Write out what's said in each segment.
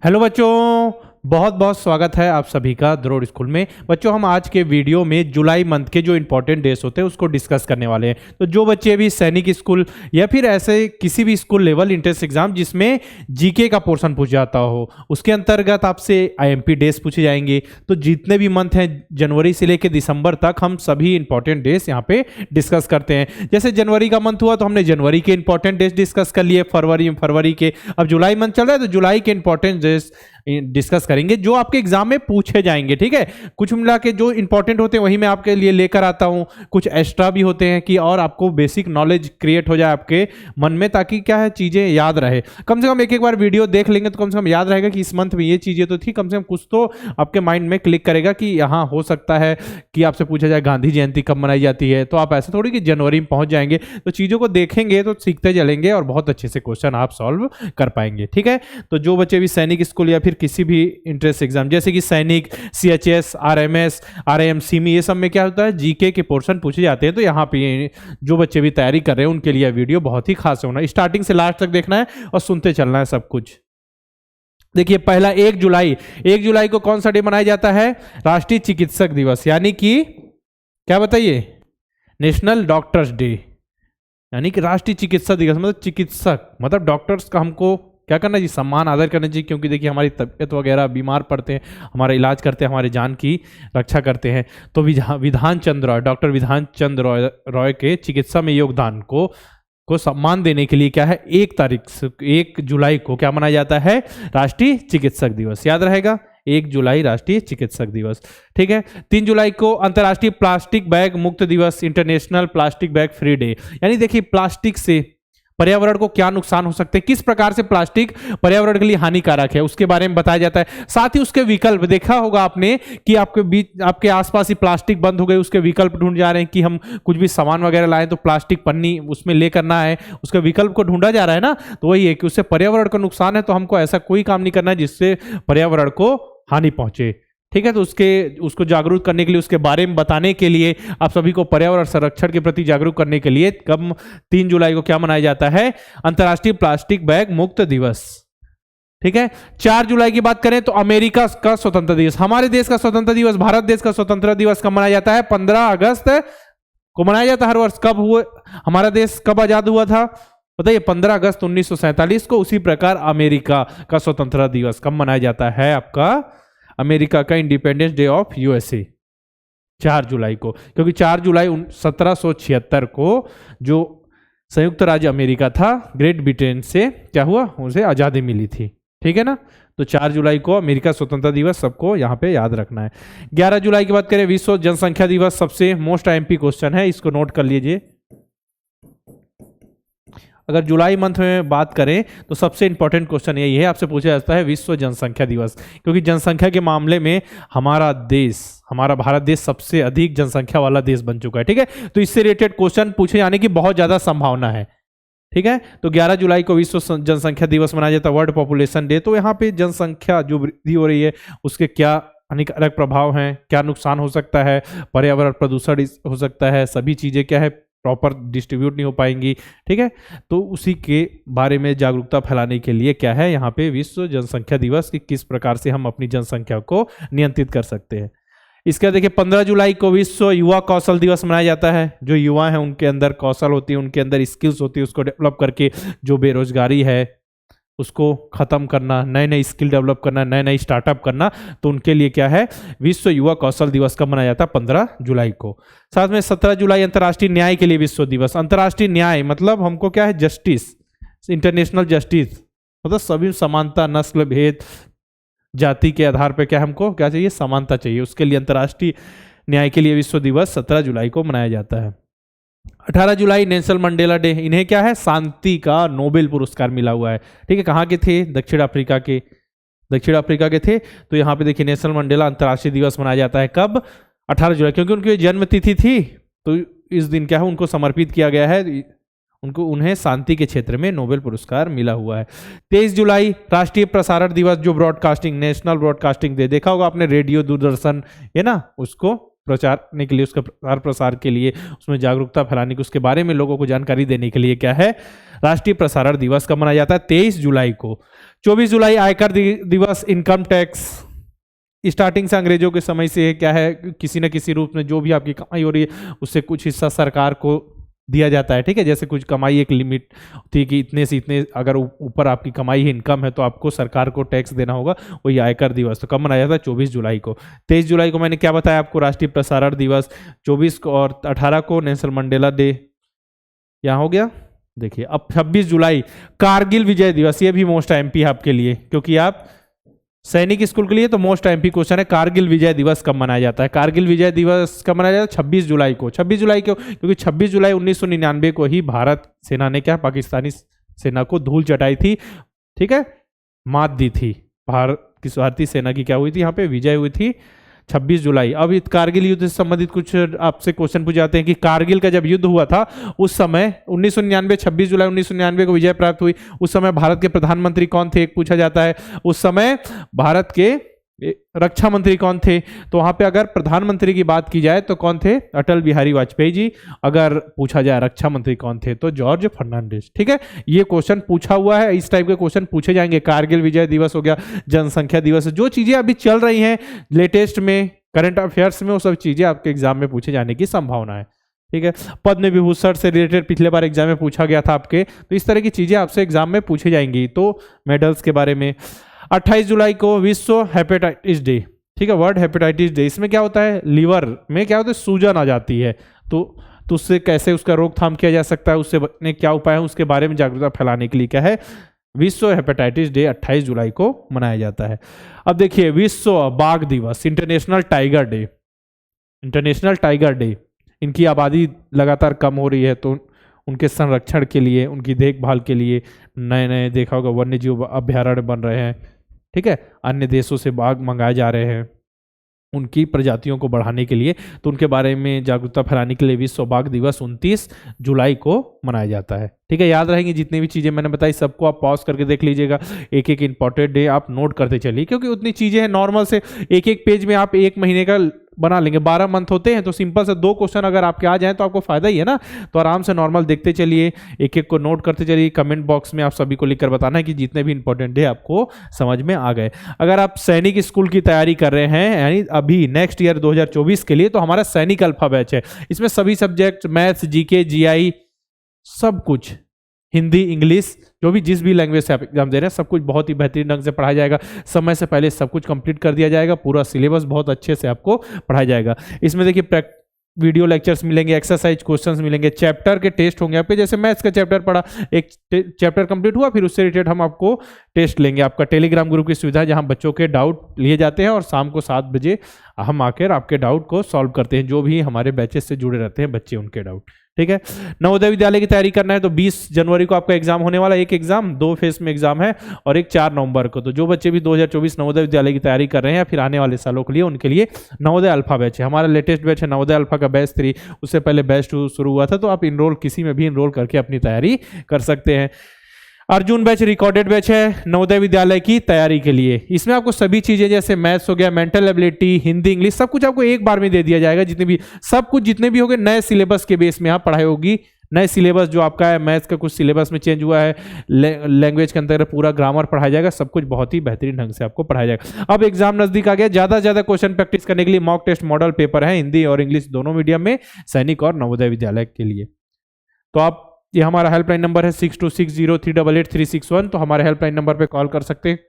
Hello बच्चों, बहुत बहुत स्वागत है आप सभी का द्रोड़ स्कूल में। बच्चों, हम आज के वीडियो में जुलाई मंथ के जो इंपॉर्टेंट डेज होते हैं उसको डिस्कस करने वाले हैं। तो जो बच्चे भी सैनिक स्कूल या फिर ऐसे किसी भी स्कूल लेवल इंट्रेंस एग्जाम जिसमें जीके का पोर्शन पूछ जाता हो, उसके अंतर्गत आपसे आईएमपी डेज पूछे जाएंगे। तो जितने भी मंथ हैं जनवरी से लेकर दिसंबर तक, हम सभी इंपॉर्टेंट डेज यहाँ पे डिस्कस करते हैं। जैसे जनवरी का मंथ हुआ तो हमने जनवरी के इंपॉर्टेंट डेज डिस्कस कर लिए, फरवरी के। अब जुलाई मंथ चल रहा है तो जुलाई के इंपॉर्टेंट डेज डिस्कस करेंगे जो आपके एग्जाम में पूछे जाएंगे। ठीक है, कुछ मिला के जो इंपॉर्टेंट होते हैं वही मैं आपके लिए लेकर आता हूं, कुछ एक्स्ट्रा भी होते हैं कि और आपको बेसिक नॉलेज क्रिएट हो जाए आपके मन में, ताकि क्या है चीजें याद रहे। कम से कम एक बार वीडियो देख लेंगे तो कम से कम याद रहेगा कि इस मंथ में ये चीजें तो थी। कम से कम कुछ तो आपके माइंड में क्लिक करेगा कि यहाँ हो सकता है कि आपसे पूछा जाए गांधी जयंती कब मनाई जाती है, तो आप ऐसे थोड़ी कि जनवरी में पहुंच जाएंगे। तो चीजों को देखेंगे तो सीखते चलेंगे और बहुत अच्छे से क्वेश्चन आप सॉल्व कर पाएंगे। ठीक है, तो जो बच्चे भी सैनिक स्कूल या फिर किसी भी इंट्रेंस एग्जाम जैसे कि सैनिक, सीएचएस, आरएमएस, आरएएम, सीमी, ये सब में क्या होता है जीके के पोर्शन पूछे जाते हैं। तो यहाँ पे जो बच्चे भी तैयारी कर रहे हैं उनके लिए वीडियो बहुत ही खास होना है। स्टार्टिंग से लास्ट तक देखना है और सुनते चलना है सब कुछ। देखिए, पहला 1 जुलाई को कौन सा डे मनाया जाता है? राष्ट्रीय चिकित्सक दिवस, यानी कि क्या बताइए, नेशनल डॉक्टर्स डे, यानी कि राष्ट्रीय चिकित्सा दिवस। मतलब चिकित्सक मतलब डॉक्टर्स का हमको क्या करना चाहिए, सम्मान आदर करना चाहिए, क्योंकि देखिए हमारी तबीयत वगैरह, बीमार पड़ते हैं, हमारा इलाज करते हैं, हमारे जान की रक्षा करते हैं। तो विधान चंद्र रॉय, डॉक्टर विधान चंद्र रॉय के चिकित्सा में योगदान को सम्मान देने के लिए क्या है 1 जुलाई को क्या मनाया जाता है? राष्ट्रीय चिकित्सक दिवस। याद रहेगा, 1 जुलाई राष्ट्रीय चिकित्सक दिवस। ठीक है, 3 जुलाई को अंतर्राष्ट्रीय प्लास्टिक बैग मुक्त दिवस, international plastic bag free day. यानी देखिए प्लास्टिक से पर्यावरण को क्या नुकसान हो सकते हैं, किस प्रकार से प्लास्टिक पर्यावरण के लिए हानिकारक है, उसके बारे में बताया जाता है। साथ ही उसके विकल्प, देखा होगा आपने कि आपके आसपास ही प्लास्टिक बंद हो गई, उसके विकल्प ढूंढ जा रहे हैं कि हम कुछ भी सामान वगैरह लाएं तो प्लास्टिक पन्नी उसमें लेकर ना आए, उसके विकल्प को ढूंढा जा रहा है ना। तो वही है कि उससे पर्यावरण को नुकसान है, तो हमको ऐसा कोई काम नहीं करना है जिससे पर्यावरण को हानि पहुंचे। ठीक है, तो उसको जागरूक करने के लिए, उसके बारे में बताने के लिए, आप सभी को पर्यावरण संरक्षण के प्रति जागरूक करने के लिए कब 3 जुलाई को क्या मनाया जाता है? अंतर्राष्ट्रीय प्लास्टिक बैग मुक्त दिवस। ठीक है, 4 जुलाई की बात करें तो अमेरिका का स्वतंत्रता दिवस। हमारे देश का स्वतंत्रता दिवस, भारत देश का स्वतंत्रता दिवस कब मनाया जाता है? 15 अगस्त को मनाया जाता है हर वर्ष। कब हुआ हमारा देश, कब आजाद हुआ था बताइए? 15 अगस्त 1947 को। उसी प्रकार अमेरिका का स्वतंत्रता दिवस कब मनाया जाता है? आपका अमेरिका का इंडिपेंडेंस डे ऑफ यूएसए 4 जुलाई को, क्योंकि 4 जुलाई 1776 को जो संयुक्त राज्य अमेरिका था, ग्रेट ब्रिटेन से क्या हुआ, उसे आजादी मिली थी। ठीक है ना, तो 4 जुलाई को अमेरिका स्वतंत्रता दिवस सबको यहाँ पे याद रखना है। 11 जुलाई की बात करें, विश्व जनसंख्या दिवस, सबसे मोस्ट आईएमपी क्वेश्चन है, इसको नोट कर लीजिए। अगर जुलाई मंथ में बात करें तो सबसे इंपॉर्टेंट क्वेश्चन यही है, आपसे पूछा जाता है विश्व जनसंख्या दिवस, क्योंकि जनसंख्या के मामले में हमारा भारत देश सबसे अधिक जनसंख्या वाला देश बन चुका है। ठीक है, तो इससे रिलेटेड क्वेश्चन पूछे जाने की बहुत ज्यादा संभावना है। ठीक है, तो 11 जुलाई को विश्व जनसंख्या दिवस मनाया जाता है, वर्ल्ड पॉपुलेशन डे। तो यहाँ पे जनसंख्या जो वृद्धि हो रही है उसके क्या हानिकारक प्रभाव हैं, क्या नुकसान हो सकता है, पर्यावरण प्रदूषण हो सकता है, सभी चीजें क्या है प्रॉपर डिस्ट्रीब्यूट नहीं हो पाएंगी। ठीक है, तो उसी के बारे में जागरूकता फैलाने के लिए क्या है यहाँ पे विश्व जनसंख्या दिवस की किस प्रकार से हम अपनी जनसंख्या को नियंत्रित कर सकते हैं। इसका देखिए 15 जुलाई को विश्व युवा कौशल दिवस मनाया जाता है। जो युवा हैं उनके अंदर कौशल होती है, उनके अंदर स्किल्स होती है, उसको डेवलप करके जो बेरोजगारी है उसको खत्म करना, नए नए स्किल डेवलप करना, नए नए स्टार्टअप करना। तो उनके लिए क्या है विश्व युवा कौशल दिवस कब मनाया जाता है? 15 जुलाई को। साथ में 17 जुलाई अंतर्राष्ट्रीय न्याय के लिए विश्व दिवस। अंतर्राष्ट्रीय न्याय मतलब हमको क्या है, जस्टिस, इंटरनेशनल जस्टिस, मतलब सभी समानता, नस्ल भेद, जाति के आधार पर क्या हमको क्या चाहिए, समानता चाहिए। उसके लिए अंतर्राष्ट्रीय न्याय के लिए विश्व दिवस 17 जुलाई को मनाया जाता है। 18 जुलाई नेल्सन मंडेला डे। इन्हें क्या है, शांति का नोबेल पुरस्कार मिला हुआ है। ठीक है, कहाँ के थे? दक्षिण अफ्रीका के थे। तो यहाँ पे देखिए नेल्सन मंडेला अंतर्राष्ट्रीय दिवस मनाया जाता है कब? 18 जुलाई, क्योंकि उनकी जन्म तिथि थी, तो इस दिन क्या है उनको समर्पित किया गया है, उन्हें शांति के क्षेत्र में नोबेल पुरस्कार मिला हुआ है। 23 जुलाई राष्ट्रीय प्रसारण दिवस, जो ब्रॉडकास्टिंग, नेशनल ब्रॉडकास्टिंग डे। देखा होगा आपने, रेडियो, दूरदर्शन, है ना, उसको प्रचारने के लिए, उसका प्रसार के लिए, उसमें जागरूकता फैलाने की, उसके बारे में लोगों को जानकारी देने के लिए क्या है राष्ट्रीय प्रसारण दिवस कब मनाया जाता है? 23 जुलाई को। 24 जुलाई आयकर दिवस, इनकम टैक्स। स्टार्टिंग से अंग्रेजों के समय से क्या है, किसी न किसी रूप में जो भी आपकी कमाई हो रही है उससे कुछ हिस्सा सरकार को दिया जाता है, ठीक है। जैसे कुछ कमाई एक लिमिट थी कि इतने से इतने, अगर ऊपर आपकी कमाई है, इनकम है, तो आपको सरकार को टैक्स देना होगा, वही आयकर दिवस। तो कब मनाया जाता है? 24 जुलाई को। 23 जुलाई को मैंने क्या बताया आपको? राष्ट्रीय प्रसारण दिवस। 24 को और 18 को नेल्सन मंडेला डे, यहाँ हो गया। देखिए अब 26 जुलाई कारगिल विजय दिवस, ये भी मोस्ट एमपी है आपके लिए, क्योंकि आप सैनिक स्कूल के लिए तो मोस्ट एमपी क्वेश्चन है। कारगिल विजय दिवस कब मनाया जाता है? कारगिल विजय दिवस कब मनाया जाता है? 26 जुलाई को। 26 जुलाई क्यों? क्योंकि 26 जुलाई 1999 को ही भारत सेना ने क्या, पाकिस्तानी सेना को धूल चटाई थी, ठीक है, मात दी थी। भारतीय सेना की क्या हुई थी, यहाँ पे विजय हुई थी 26 जुलाई। अब इस कारगिल युद्ध से संबंधित कुछ आपसे क्वेश्चन पूछे जाते हैं कि कारगिल का जब युद्ध हुआ था उस समय 1999, 26 जुलाई 1999 को विजय प्राप्त हुई, उस समय भारत के प्रधानमंत्री कौन थे, एक पूछा जाता है। उस समय भारत के रक्षा मंत्री कौन थे? तो वहां पे अगर प्रधानमंत्री की बात की जाए तो कौन थे? अटल बिहारी वाजपेयी जी। अगर पूछा जाए रक्षा मंत्री कौन थे, तो जॉर्ज फर्नांडिस, ठीक है। ये क्वेश्चन पूछा हुआ है, इस टाइप के क्वेश्चन पूछे जाएंगे। कारगिल विजय दिवस हो गया, जनसंख्या दिवस, जो चीजें अभी चल रही हैं लेटेस्ट में, करंट अफेयर्स में, वो सब चीजें आपके एग्जाम में पूछे जाने की संभावना है, ठीक है। पद्म विभूषण से रिलेटेड पिछले बार एग्जाम में पूछा गया था आपके, तो इस तरह की चीजें आपसे एग्जाम में पूछी जाएंगी। तो मेडल्स के बारे में 28 जुलाई को विश्व हेपेटाइटिस डे, ठीक है, वर्ल्ड हेपेटाइटिस डे। इसमें क्या होता है, लीवर में क्या होता है, सूजन आ जाती है, तो उससे कैसे उसका रोकथाम किया जा सकता है, उससे बचने क्या उपाय है, उसके बारे में जागरूकता फैलाने के लिए क्या है, विश्व हेपेटाइटिस डे 28 जुलाई को मनाया जाता है। अब देखिए विश्व बाघ दिवस, international tiger day, international tiger day. इनकी आबादी लगातार कम हो रही है, तो उनके संरक्षण के लिए, उनकी देखभाल के लिए नए नए, देखा होगा, वन्य जीव अभ्यारण्य बन रहे हैं, ठीक है। अन्य देशों से बाघ मंगाए जा रहे हैं उनकी प्रजातियों को बढ़ाने के लिए, तो उनके बारे में जागरूकता फैलाने के लिए विश्व बाघ दिवस 29 जुलाई को मनाया जाता है, ठीक है। याद रहेंगी जितनी भी चीज़ें मैंने बताई, सबको आप पॉज करके देख लीजिएगा, एक एक इंपॉर्टेंट डे आप नोट करते चलिए, क्योंकि उतनी चीज़ें हैं नॉर्मल से, एक एक पेज में आप एक महीने का बना लेंगे। 12 मंथ होते हैं, तो सिंपल से 2 क्वेश्चन अगर आपके आ जाएं तो आपको फायदा ही है ना। तो आराम से नॉर्मल देखते चलिए, एक एक को नोट करते चलिए। कमेंट बॉक्स में आप सभी को लिखकर बताना है कि जितने भी इंपॉर्टेंट है आपको समझ में आ गए। अगर आप सैनिक स्कूल की तैयारी कर रहे हैं, यानी अभी नेक्स्ट ईयर 2024 के लिए, तो हमारा सैनिक अल्फा बैच है। इसमें सभी सब्जेक्ट, मैथ्स, जीके, जीआई, सब कुछ, हिंदी, इंग्लिश, जो भी जिस भी लैंग्वेज से आप एग्जाम दे रहे हैं, सब कुछ बहुत ही बेहतरीन ढंग से पढ़ाया जाएगा। समय से पहले सब कुछ कंप्लीट कर दिया जाएगा, पूरा सिलेबस बहुत अच्छे से आपको पढ़ाया जाएगा। इसमें देखिए वीडियो लेक्चर्स मिलेंगे, एक्सरसाइज क्वेश्चंस मिलेंगे, चैप्टर के टेस्ट होंगे आपके। जैसे मैथ्स का चैप्टर पढ़ा, एक चैप्टर कंप्लीट हुआ, फिर उससे रिलेटेड हम आपको टेस्ट लेंगे। आपका टेलीग्राम ग्रुप की सुविधा है, जहां बच्चों के डाउट लिए जाते हैं और शाम को 7 बजे हम आकर आपके डाउट को सॉल्व करते हैं, जो भी हमारे बैचेस से जुड़े रहते हैं बच्चे, उनके डाउट, ठीक है। नवोदय विद्यालय की तैयारी करना है तो 20 जनवरी को आपका एग्जाम होने वाला है। एक एग्जाम, 2 फेज में एग्जाम है, और एक 4 नवंबर को। तो जो बच्चे भी 2024 नवोदय विद्यालय की तैयारी कर रहे हैं या फिर आने वाले सालों के लिए, उनके लिए नवोदय अल्फा बैच है। हमारा लेटेस्ट बैच है नवोदय अल्फा का बैच 3, उससे पहले बैच 2 शुरू हुआ था। तो आप इनरोल, किसी में भी इनरोल करके अपनी तैयारी कर सकते हैं। अर्जुन बैच रिकॉर्डेड बैच है नवोदय विद्यालय की तैयारी के लिए। इसमें आपको सभी चीजें, जैसे मैथ्स हो गया, मेंटल एबिलिटी, हिंदी, इंग्लिश, सब कुछ आपको एक बार में दे दिया जाएगा। जितने भी सब कुछ, जितने भी होंगे, नए सिलेबस के बेस में आप पढ़ाई होगी। नए सिलेबस जो आपका है, मैथ्स का कुछ सिलेबस में चेंज हुआ है, लैंग्वेज के अंदर पूरा ग्रामर पढ़ाया जाएगा, सब कुछ बहुत ही बेहतरीन ढंग से आपको पढ़ाया जाएगा। अब एग्जाम नजदीक आ गया, ज्यादा से ज्यादा क्वेश्चन प्रैक्टिस करने के लिए मॉक टेस्ट मॉडल पेपर है, हिंदी और इंग्लिश दोनों मीडियम में, सैनिक और नवोदय विद्यालय के लिए। तो आप, ये हमारा हेल्पलाइन नंबर है 6260388361, तो हमारे हेल्पलाइन नंबर पे कॉल कर सकते हैं।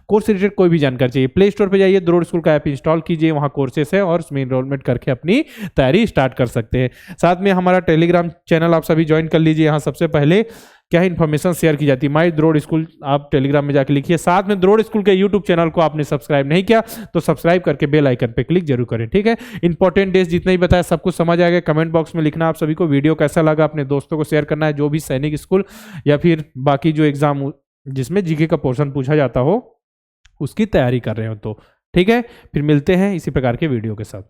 कोर्स रिलेटेड कोई भी जानकारी चाहिए, प्ले स्टोर पे जाइए, द्रोड़ स्कूल का ऐप इंस्टॉल कीजिए, वहाँ कोर्सेस है और उसमें इनरोलमेंट करके अपनी तैयारी स्टार्ट कर सकते हैं। साथ में हमारा टेलीग्राम चैनल आप सभी ज्वाइन कर लीजिए। यहाँ सबसे पहले क्या इन्फॉर्मेशन शेयर की जाती है, माई द्रोड़ स्कूल, आप टेलीग्राम में जाकर लिखिए। साथ में द्रोड़ स्कूल के यूट्यूब चैनल को आपने सब्सक्राइब नहीं किया तो सब्सक्राइब करके बेल आइकन पे क्लिक जरूर करें, ठीक है। इंपॉर्टेंट डेज जितने ही बताया सब कुछ समझ आ गया। कमेंट बॉक्स में लिखना आप सभी को, वीडियो कैसा लगा, अपने दोस्तों को शेयर करना है, जो भी सैनिक स्कूल या फिर बाकी जो एग्जाम जिसमें जीके का पोर्शन पूछा जाता हो उसकी तैयारी कर रहे हो तो, ठीक है। फिर मिलते हैं इसी प्रकार के वीडियो के साथ।